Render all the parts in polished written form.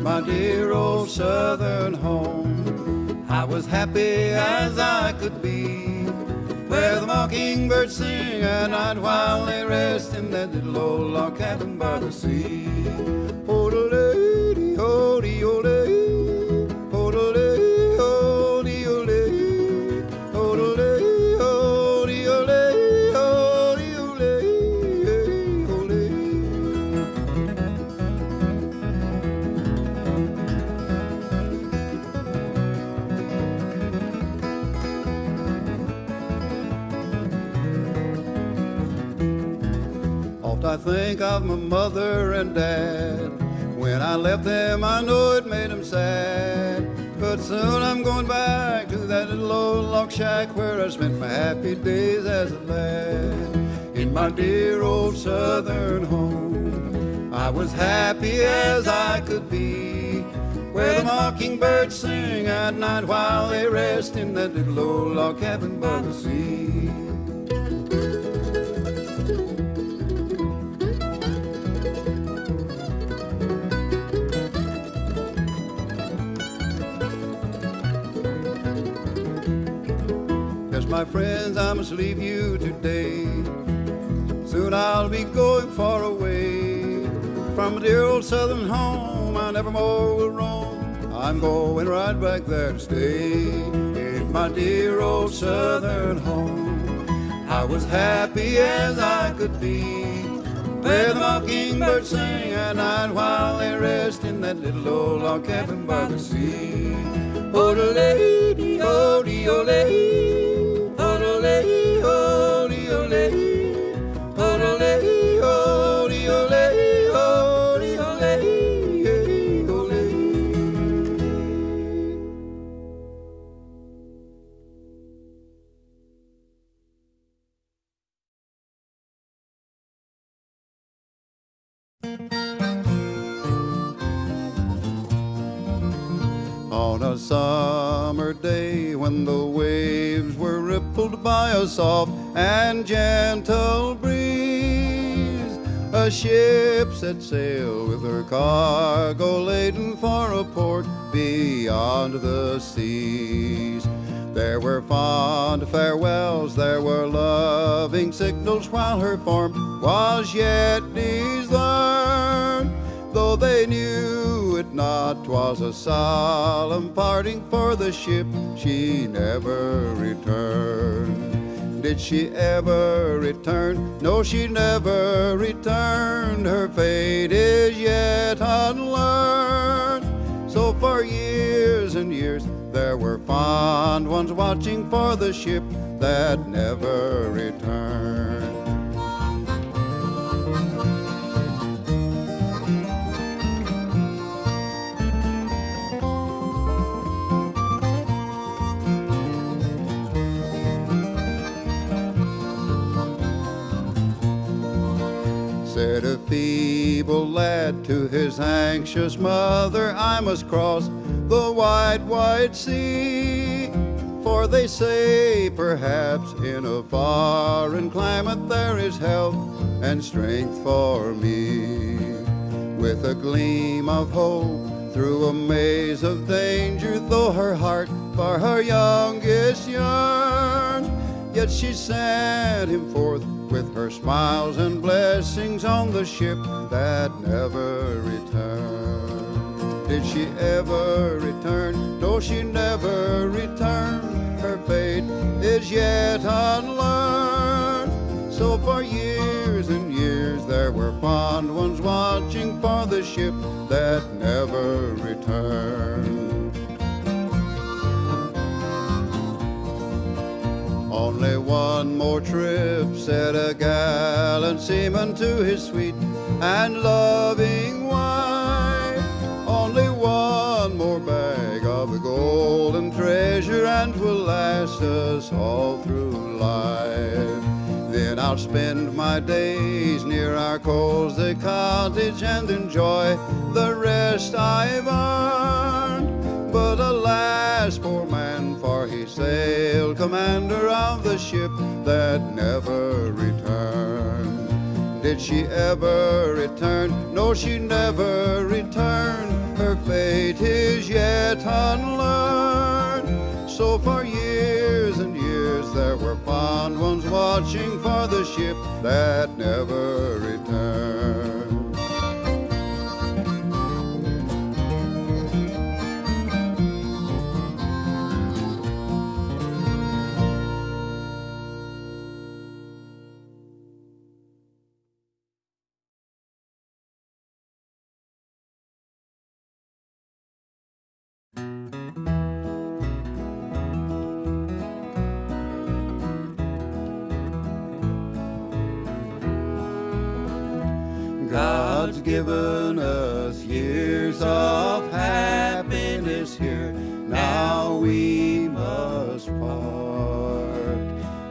my dear old southern home. I was happy as I could be, where the mockingbirds sing at night while they rest in that little old log cabin by the sea. Oh-de-lady, oh-de-oh-lady, oh-de-lady, oh-de-oh-lady, oh-de-lady, oh-de-oh-lady, oh-de-oh-lady, oh-lady. Oft I think of my mother and dad. When I left them, I know it made them sad. But soon I'm going back to that little old log shack where I spent my happy days as a lad. In my dear old southern home, I was happy as I could be, where the mockingbirds sing at night while they rest in that little old log cabin by the sea. Yes, my friends, I must leave you today. Soon I'll be going far away from a dear old southern home. I never more will roam. I'm going right back there to stay. In my dear old southern home, I was happy as I could be, where the mockingbirds sing at night while they rest in that little old log cabin by the sea. Oh-de-lady, oh-de-oh-lady, oh-de-lady, oh-de-oh-lady, oh-de-lady, oh-de-oh-lady, oh-de-oh-lady, oh-lady. On a summer day when the waves were rippled by a soft and gentle breeze, a ship set sail with her cargo laden for a port beyond the seas. There were fond farewells, there were loving signals, while her form was yet discerned. Though they knew it not, 'twas a solemn parting, for the ship she never returned. Did she ever return? No, she never returned. Her fate is yet unlearned. So for years and years there were fond ones watching for the ship that never returned. Said a feeble lad to his anxious mother, I must cross the wide, wide sea. For they say perhaps in a foreign climate there is health and strength for me. With a gleam of hope through a maze of danger, though her heart for her youngest yearned, yet she sent him forth with her smiles and blessings on the ship that never returned. Did she ever return? No, she never returned. Her fate is yet unlearned. So for years and years there were fond ones watching for the ship that never returned. Only one more trip, said a gallant seaman to his sweet and loving wife. Only one more bag of the golden treasure, and 'twill last us all through life. Then I'll spend my days near our cozy cottage and enjoy the rest I've earned. But alas, poor man, for he sailed commander of the ship that never returned. Did she ever return? No, she never returned. Her fate taught and learned. So for years and years there were fond ones watching for the ship that never returned. God's given us years of happiness here. Now we must part.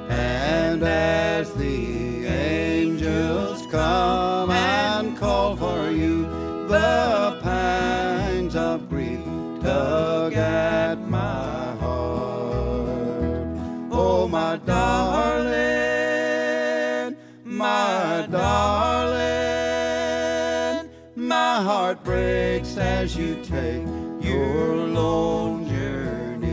And as the angels come and call for you, the pangs of grief tug at my heart. Oh, my darling, my darling, my heart breaks as you take your lone journey.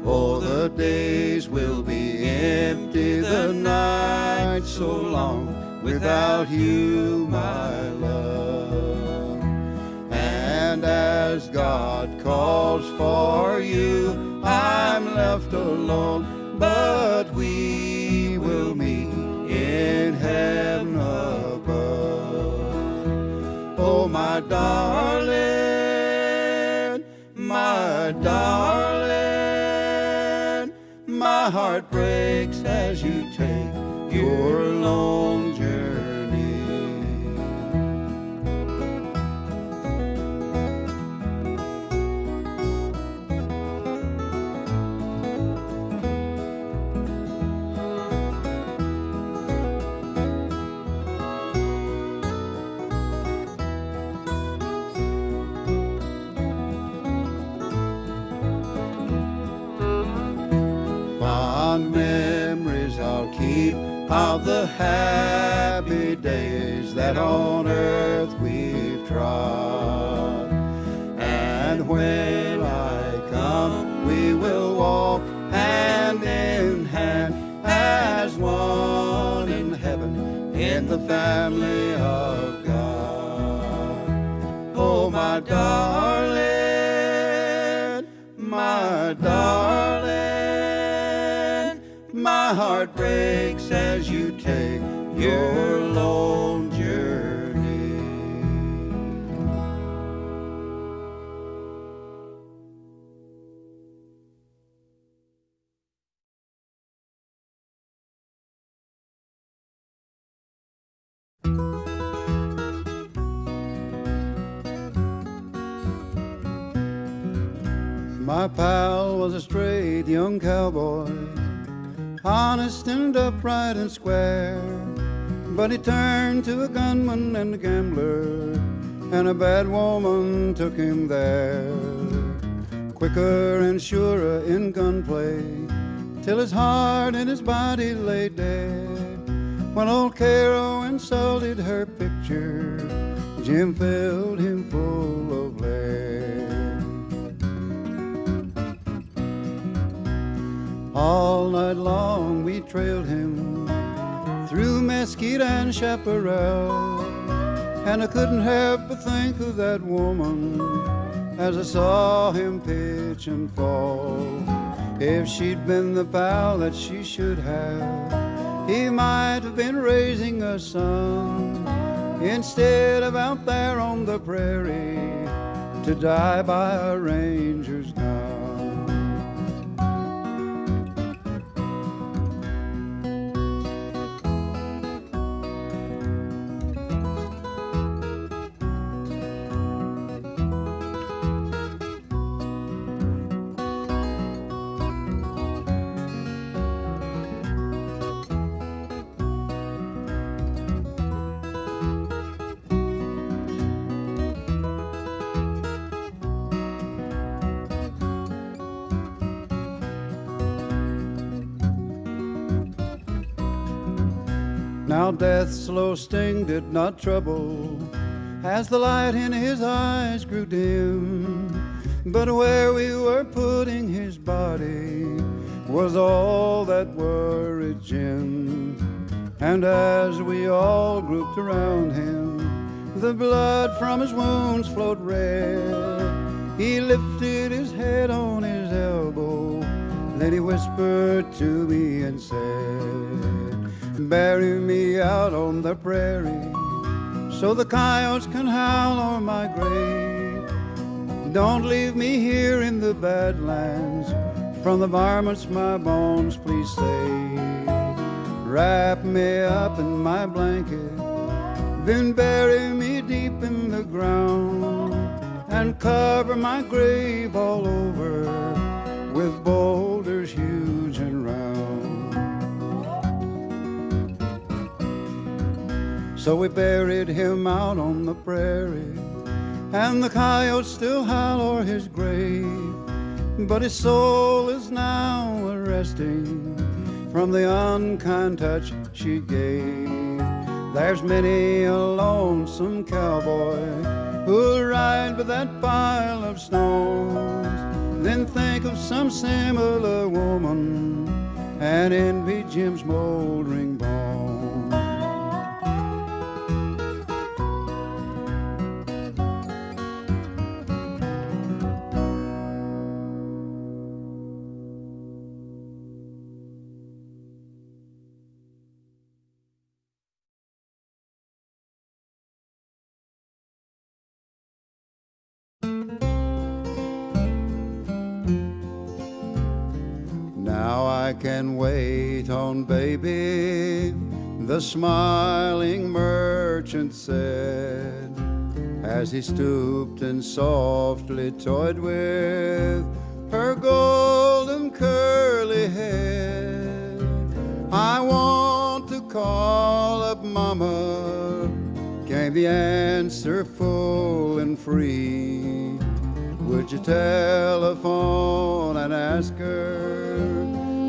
Oh, the days will be empty, the night so long without you, my love. And as God calls for you, I'm left alone, but we will meet in heaven above. Oh, my darling, my darling, my heart breaks as you take your lone journey. Fond memories I'll keep of the happy days that on earth we've trod. And when I come, we will walk hand in hand as one in heaven in the family of God. Oh, my darling, my darling, my heart breaks as you take your lone journey. My pal was a straight young cowboy, honest and upright and square, but he turned to a gunman and a gambler, and a bad woman took him there. Quicker and surer in gunplay, till his heart and his body lay dead. When old Cairo insulted her picture, Jim filled him full of lead. All night long we trailed him through Mesquite and Chaparral, and I couldn't help but think of that woman as I saw him pitch and fall. If she'd been the pal that she should have, he might have been raising a son instead of out there on the prairie to die by a ranger's gun. Now death's slow sting did not trouble, as the light in his eyes grew dim. But where we were putting his body was all that worried Jim. And as we all grouped around him, the blood from his wounds flowed red. He lifted his head on his elbow, then he whispered to me and said, bury me out on the prairie, so the coyotes can howl o'er my grave. Don't leave me here in the Badlands, from the varmints my bones please save. Wrap me up in my blanket, then bury me deep in the ground, and cover my grave all over with boulders huge and round. So we buried him out on the prairie, and the coyotes still howl o'er his grave. But his soul is now a-resting from the unkind touch she gave. There's many a lonesome cowboy who'll ride by that pile of stones, then think of some similar woman and envy Jim's moldering bones. Now I can wait on baby, the smiling merchant said, as he stooped and softly toyed with her golden curly head. I want to call up mama, came the answer full and free. Would you telephone and ask her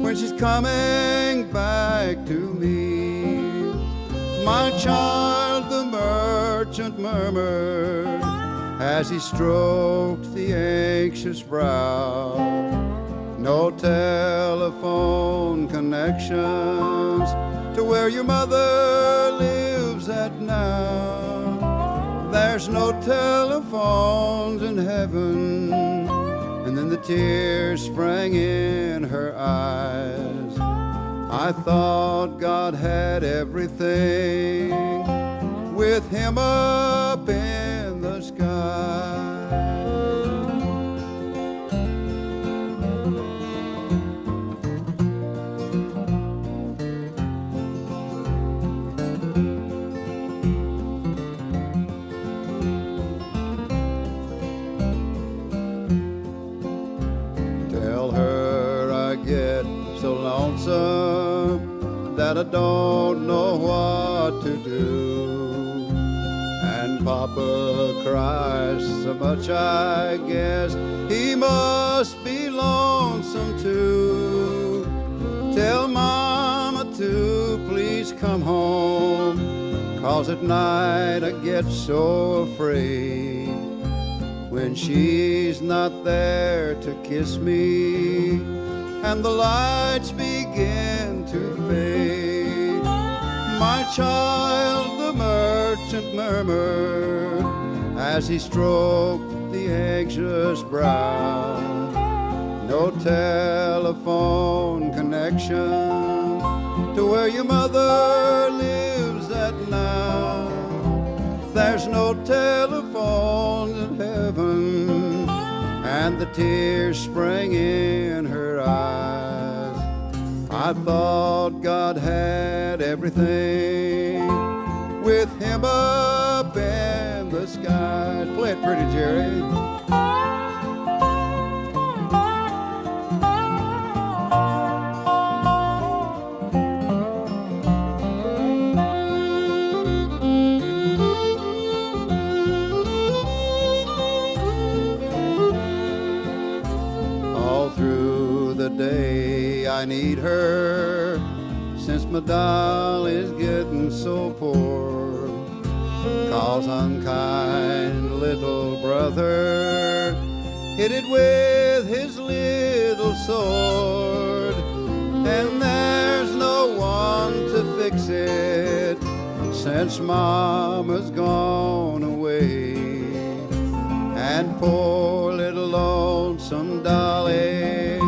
when she's coming back to me? My child, the merchant murmured as he stroked the anxious brow. No telephone connections to where your mother lives at now. There's no telephones in heaven. And then the tears sprang in her eyes. I thought God had everything with him up in the sky. That I don't know what to do, and Papa cries so much I guess he must be lonesome too. Tell Mama to please come home, 'cause at night I get so afraid when she's not there to kiss me and the lights begin to fade. My child, the merchant murmured as he stroked the anxious brow. No telephone connection to where your mother lives at now. There's no telephone in heaven, and the tears sprang in her eyes. I thought God had everything with him up in the sky. Play it pretty, Jerry. I need her since my dolly's getting so poor. 'Cause unkind little brother hit it with his little sword, and there's no one to fix it since Mama's gone away. And poor little lonesome Dolly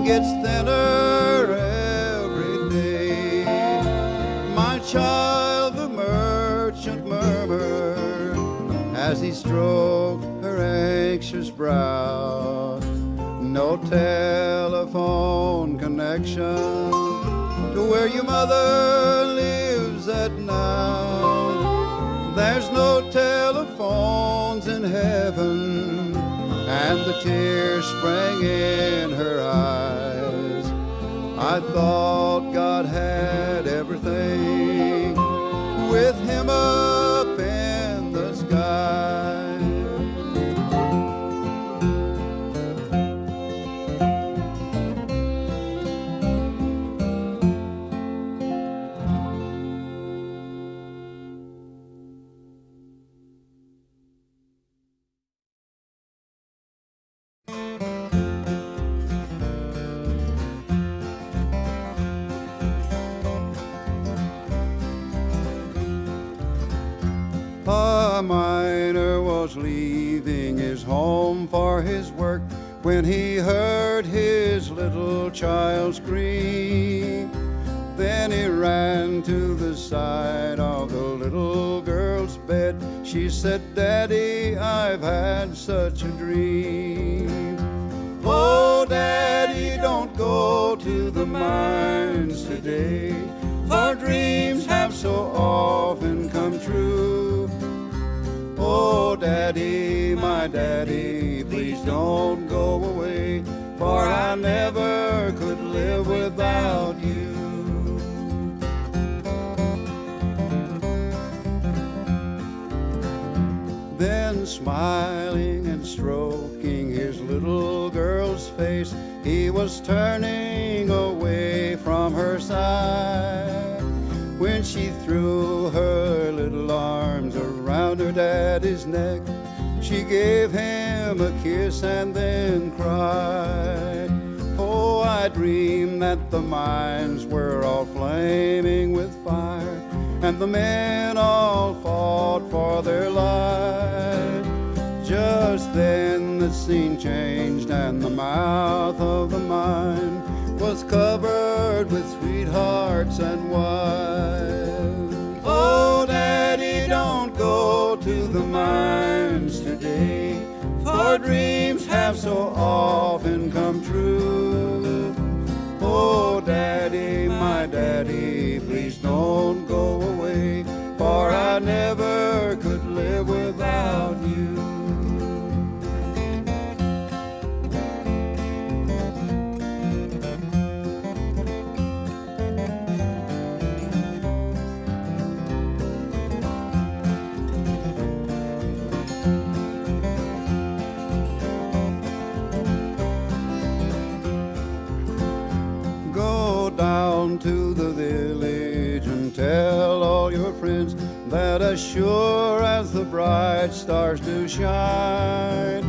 gets thinner every day. My child, the merchant murmured as he stroked her anxious brow. No telephone connection to where your mother lives at now. There's no telephones in heaven, and the tears sprang in her eyes. I thought God had everything with him up in the sky. A miner was leaving his home for his work when he heard his little child scream. Then he ran to the side of the little girl's bed. She said, "Daddy, I've had such a dream." "Oh, Daddy, don't go to the mines today, for dreams have so often come true." "Oh, Daddy, my Daddy, please don't go away, for I never could live without you." Then, smiling and stroking his little girl's face, he was turning away from her side when she threw her little arms around her daddy's neck. She gave him a kiss and then cried. Oh, I dreamed that the mines were all flaming with fire, and the men all fought for their lives. Just then the scene changed, and the mouth of the mine was covered with sweethearts and wives. "Oh, Daddy, don't go to the mines today, for dreams have so often come true." "Oh, Daddy, my Daddy, please don't go away, for I never could live without you." Down to the village and tell all your friends that as sure as the bright stars do shine,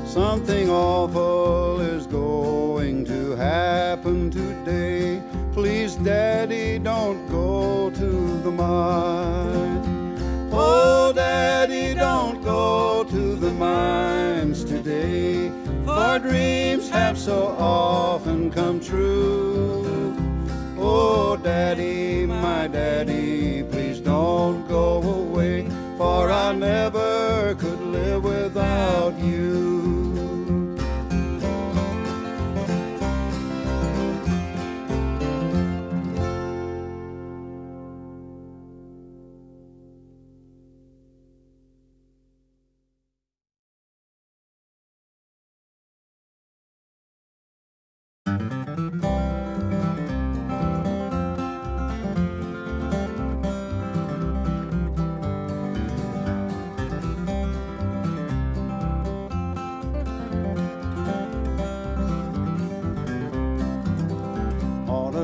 something awful is going to happen today. Please, Daddy, don't go to the mines. Oh, Daddy, don't go to the mines today, for dreams have so often come true. Oh, Daddy, my Daddy, please don't go away, for I never could live without you.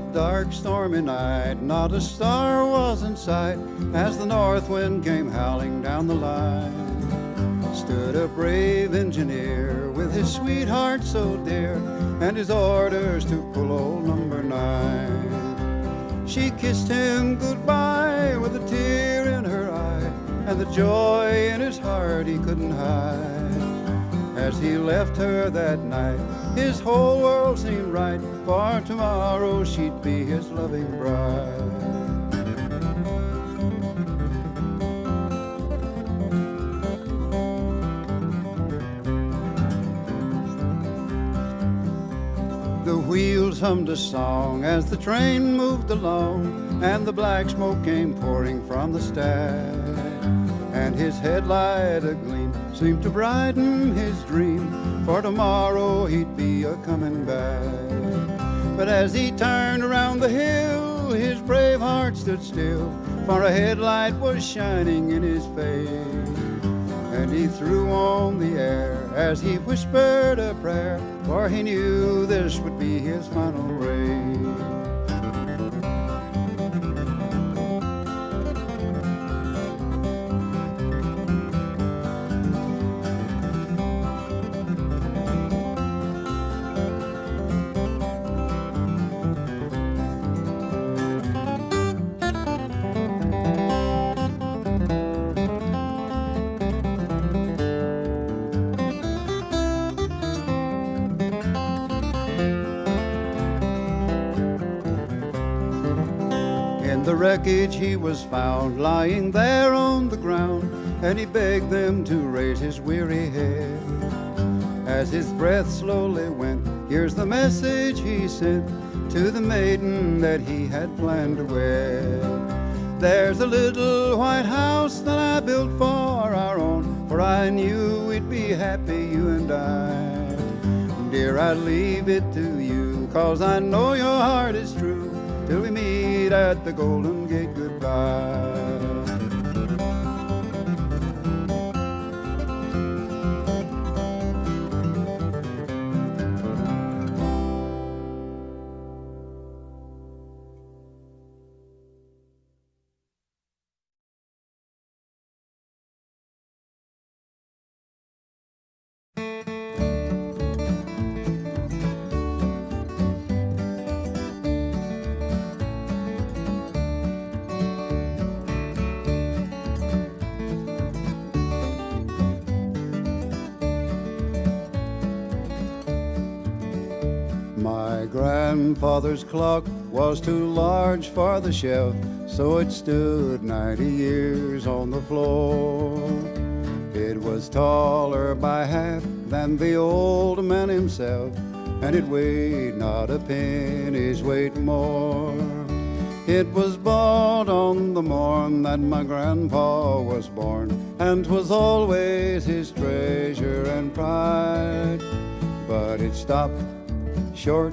a dark, stormy night. Not a star was in sight as the north wind came howling down the line. Stood a brave engineer with his sweetheart so dear, and his orders to pull old number 9. She kissed him goodbye with a tear in her eye, and the joy in his heart he couldn't hide. As he left her that night, his whole world seemed right, for tomorrow she'd be his loving bride. The wheels hummed a song as the train moved along, and the black smoke came pouring from the stack, and his headlight agleam seemed to brighten his dream, for tomorrow he'd be a-comin' back. But as he turned around the hill, his brave heart stood still, for a headlight was shining in his face, and he threw on the air as he whispered a prayer, for he knew this would be his final race. In the wreckage he was found, lying there on the ground, and he begged them to raise his weary head. As his breath slowly went, here's the message he sent to the maiden that he had planned to wed. There's a little white house that I built for our own, for I knew we'd be happy, you and I. Dear, I'd leave it to you, 'cause I know your heart is true, till we meet at the Golden Gate. Goodbye. My grandfather's clock was too large for the shelf, so it stood 90 years on the floor. It was taller by half than the old man himself, and it weighed not a penny's weight more. It was bought on the morn that my grandpa was born, and 'twas always his treasure and pride. But it stopped short,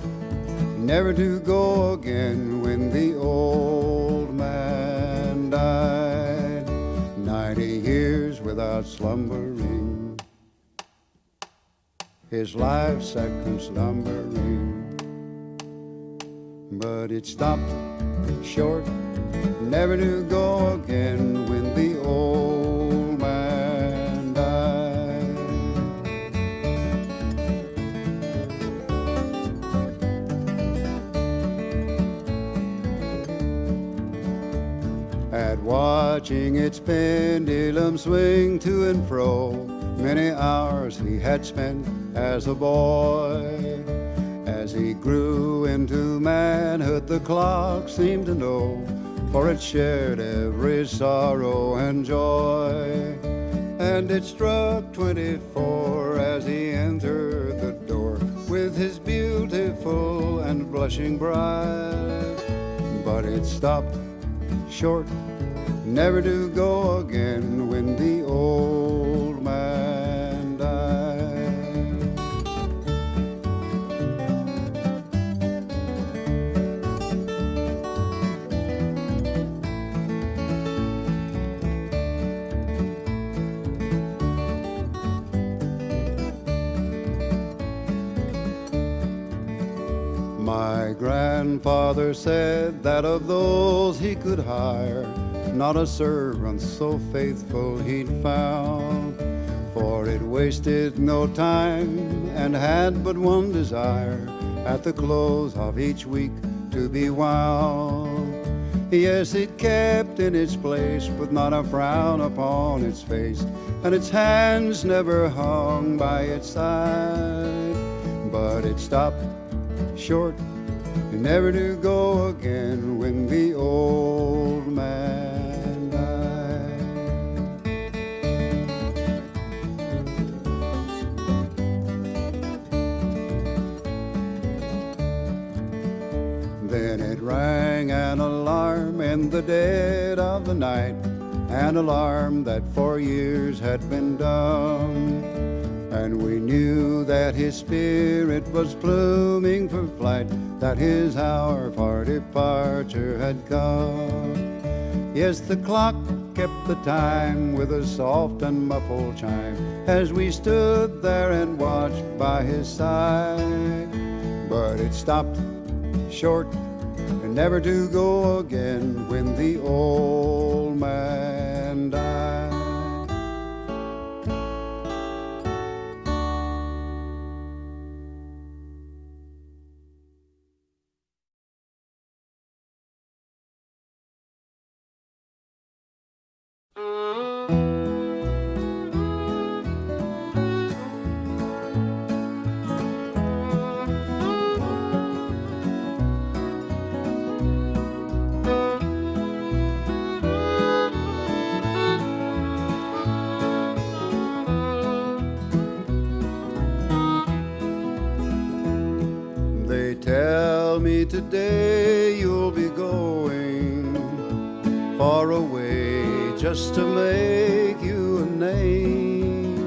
never to go again, when the old man died. 90 years without slumbering, his life seconds numbering. But it stopped short, never to go again, when the old man died. At watching its pendulum swing to and fro, many hours he had spent as a boy. As he grew into manhood, the clock seemed to know, for it shared every sorrow and joy. And it struck 24 as he entered the door, with his beautiful and blushing bride. But it stopped short, never to go again, when the old man died. My My grandfather said that of those he could hire, not a servant so faithful he'd found. For it wasted no time and had but one desire, at the close of each week to be wound. Yes, it kept in its place with not a frown upon its face, and its hands never hung by its side. But it stopped short and never to go again when the old man died. Then it rang an alarm in the dead of the night, an alarm that for years had been dumb. And we knew that his spirit was pluming for flight, that his hour for departure had come. Yes, the clock kept the time with a soft and muffled chime, as we stood there and watched by his side. But it stopped short and never to go again when the old man died. Tell me today you'll be going far away just to make you a name.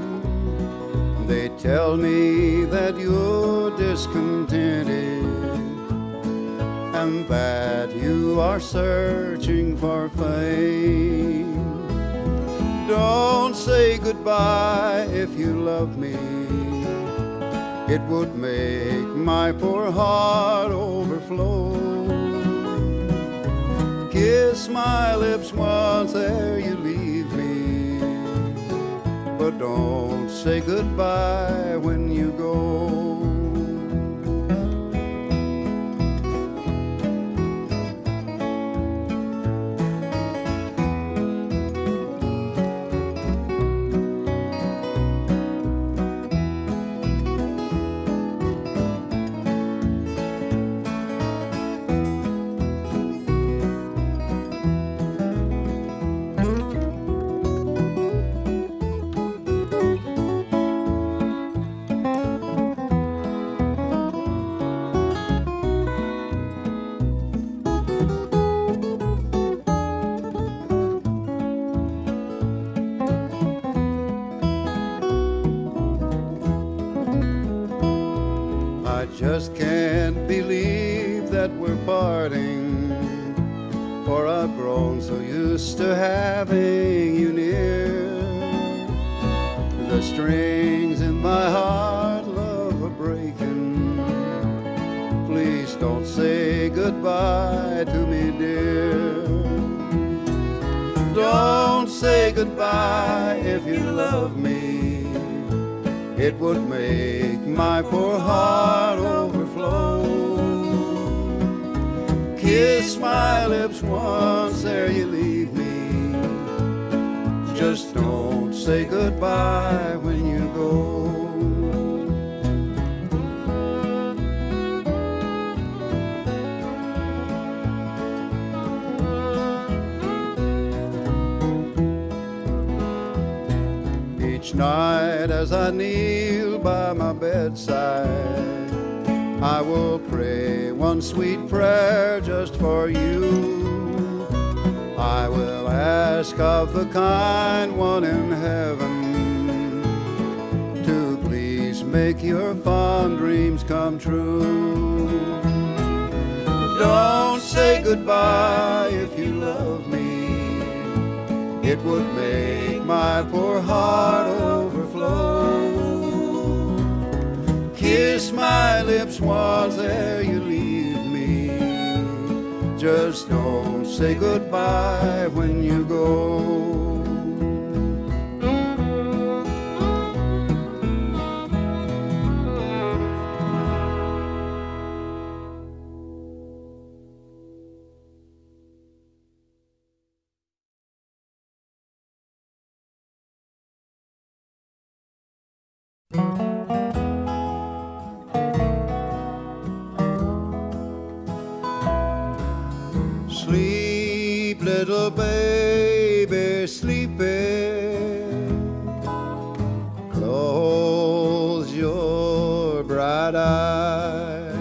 They tell me that you're discontented and that you are searching for fame. Don't say goodbye if you love me. It would make my poor heart overflow. Kiss my lips once ere you leave me, but don't say goodbye when you go. I just can't believe that we're parting, for I've grown so used to having you near. The strings in my heart, love, are breaking. Please don't say goodbye to me, dear. Don't say goodbye if you love me. It would make my poor heart overflow. Kiss my lips once ere you leave me. Just don't say goodbye when you go. Each night as I kneel by my bedside, I will pray one sweet prayer just for you. I will ask of the kind one in heaven to please make your fond dreams come true. Don't say goodbye if you love me. It would make my poor heart overflow. Kiss my lips once ere you leave just don't say goodbye when you go. Sleep, little baby, sleeping. Close your bright eyes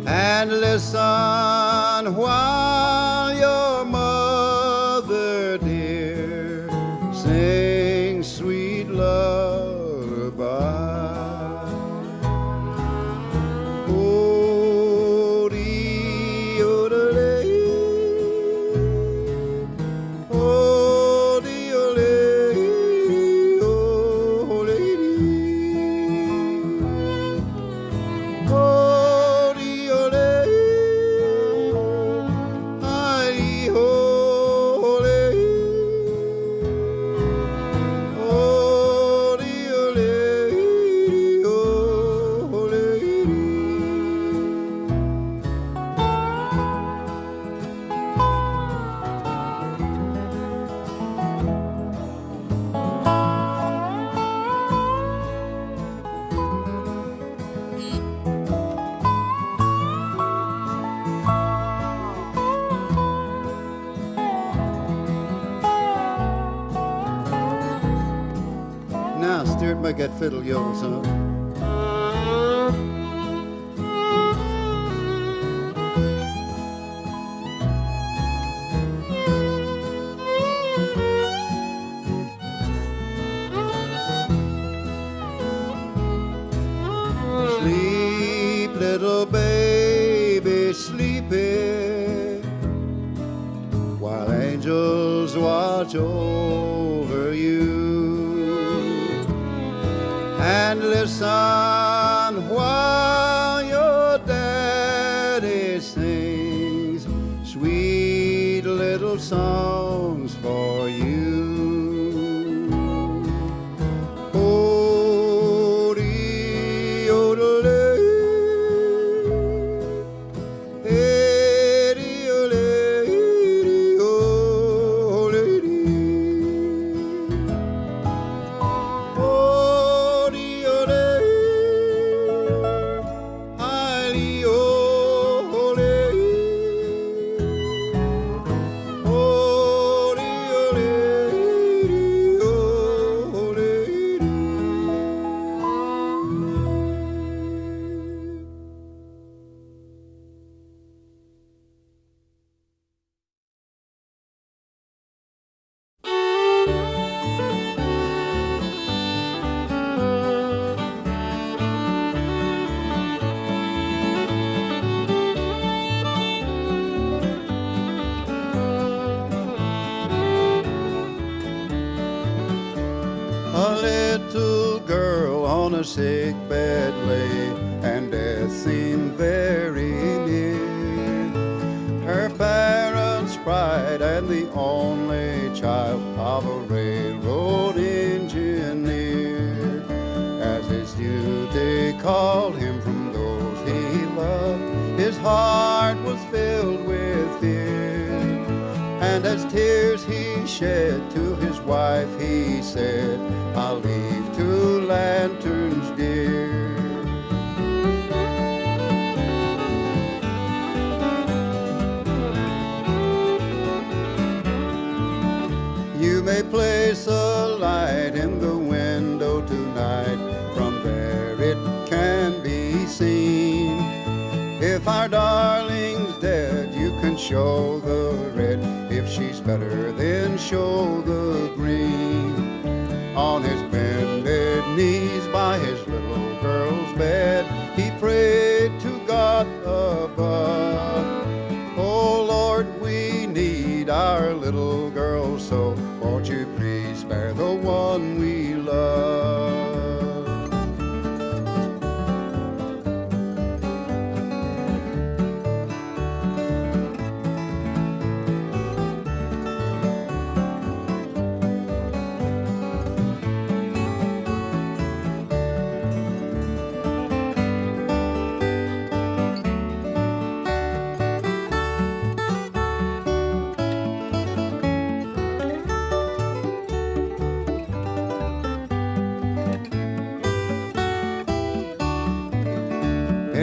and listen while your mother dear sings sweet lullaby. Now steer it back that fiddle yodel, son. Sleep, little baby, sleeping, while angels watch over you. And listen while your daddy sings sweet little songs for you. A little girl on a sick bed lay, and death seemed very near. Her parents' pride and the only child of a railroad engineer. As his duty called him from those he loved, his heart was filled with fear. And as tears he shed to his wife, he said, I'll leave 2 lanterns dear. You may place a light in the window tonight, from there it can be seen. If our darling's dead, you can show the red. If she's better, then show the green. On his bended knees by his little girl's bed, he prayed to God above. Oh Lord, we need our little girl, so won't you please spare the one we love.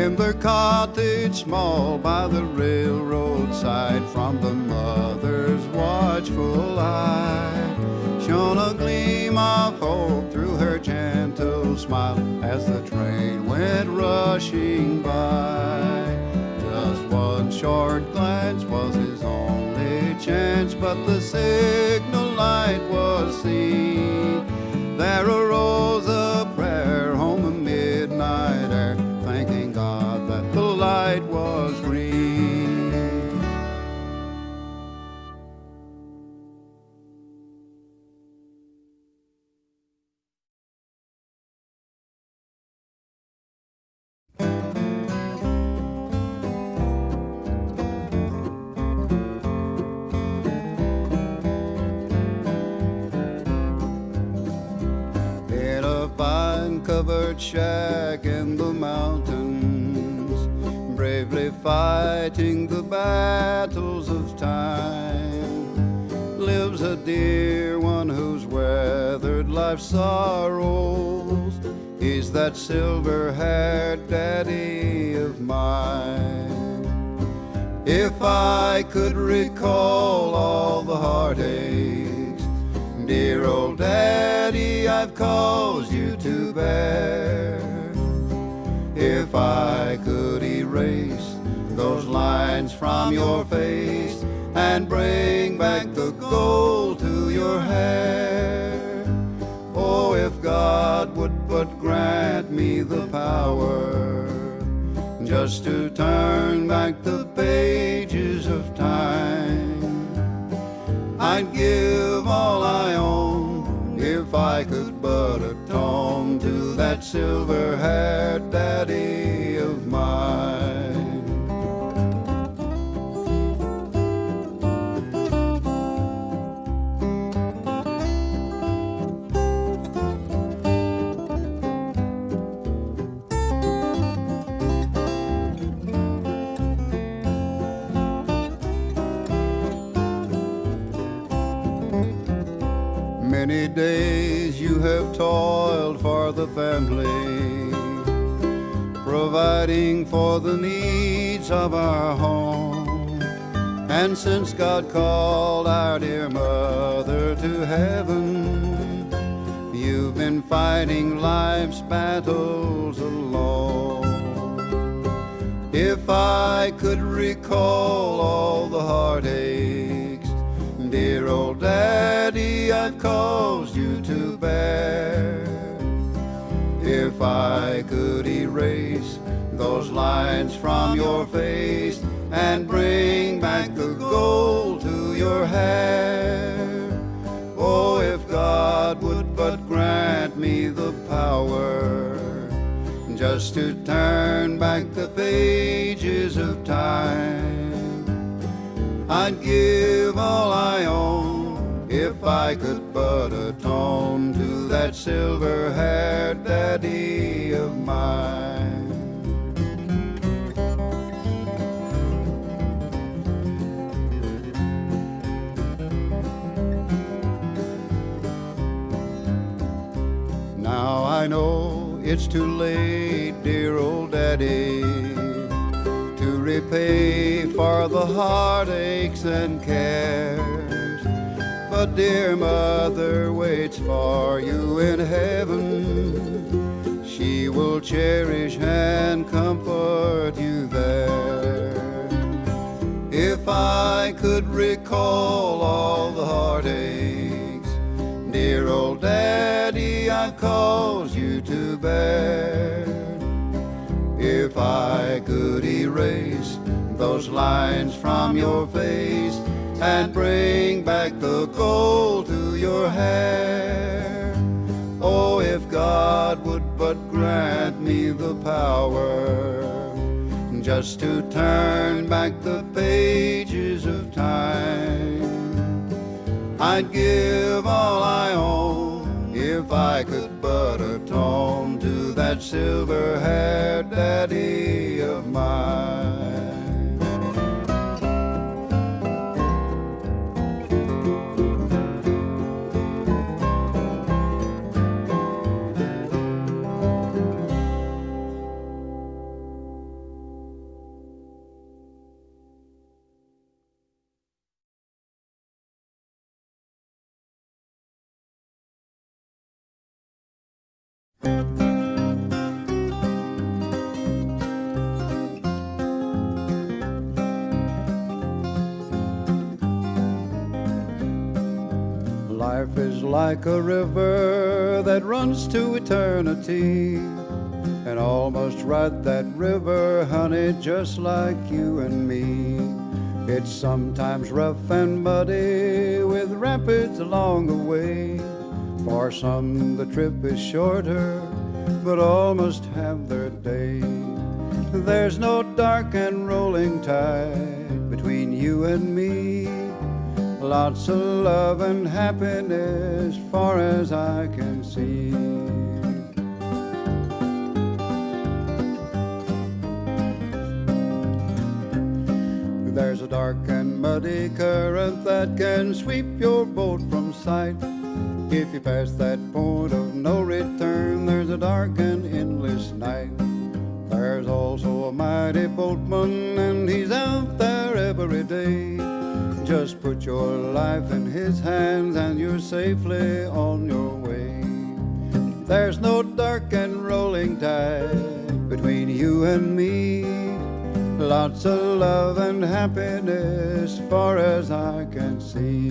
in their cottage small by the railroad side, from the mother's watchful eye shone a gleam of hope through her gentle smile as the train went rushing by. Just one short glance was his only chance, but the signal light was seen. There arose a prayer on the midnight air, thanking God that the light was green. In a vine-covered shack in the mountains, bravely fighting the battles of time, lives a dear one who's weathered life's sorrows. He's that silver-haired daddy of mine. If I could recall all the heartaches, dear old daddy, I've caused you to bear. If I could erase those lines from your face and bring back the gold to your hair. Oh, if God would but grant me the power just to turn back the pages of time, I'd give all I own if I could but atone to that silver-haired daddy of mine. Many days you have toiled for the family, providing for the needs of our home. And since God called our dear mother to heaven, you've been fighting life's battles alone. If I could recall all the heartaches, dear old daddy, I've caused you to bear. If I could erase those lines from your face and bring back the gold to your hair. Oh, if God would but grant me the power just to turn back the pages of time, I'd give all I own if I could but atone to that silver-haired daddy of mine. Now I know it's too late, dear old daddy, to repay for the heartaches and cares. But dear mother waits for you in heaven. She will cherish and comfort you there. If I could recall all the heartaches, dear old daddy, I've caused you to bear. If I could erase those lines from your face and bring back the gold to your hair. Oh, if God would but grant me the power just to turn back the pages of time, I'd give all I own if I could but atone to that silver-haired daddy of mine. Life is like a river that runs to eternity, and all must ride that river, honey, just like you and me. It's sometimes rough and muddy with rapids along the way. For some the trip is shorter, but all must have their day. There's no dark and rolling tide between you and me. Lots of love and happiness far as I can see. There's a dark and muddy current that can sweep your boat from sight. If you pass that point of no return, there's a dark and endless night. There's also a mighty boatman, and he's out there every day. Just put your life in his hands and you're safely on your way. There's no dark and rolling tide between you and me. Lots of love and happiness far as I can see.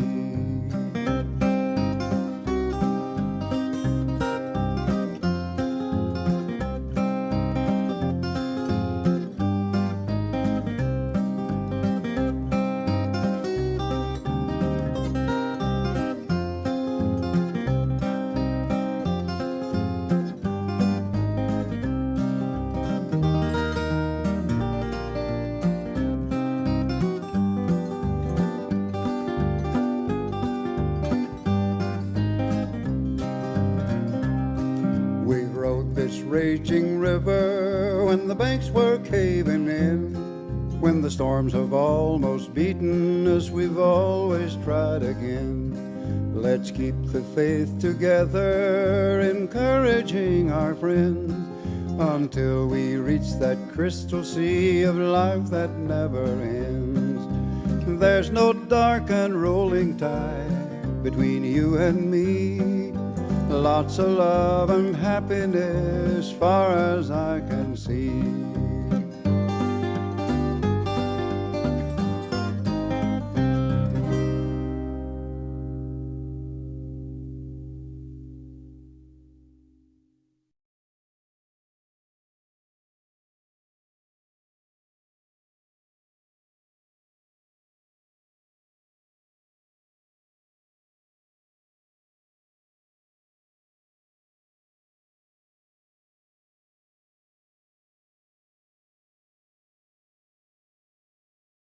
This raging river when the banks were caving in, when the storms have almost beaten us, we've always tried again. Let's keep the faith together, encouraging our friends, until we reach that crystal sea of life that never ends. There's no dark and rolling tide between you and me. Lots of love and happiness far as I can see.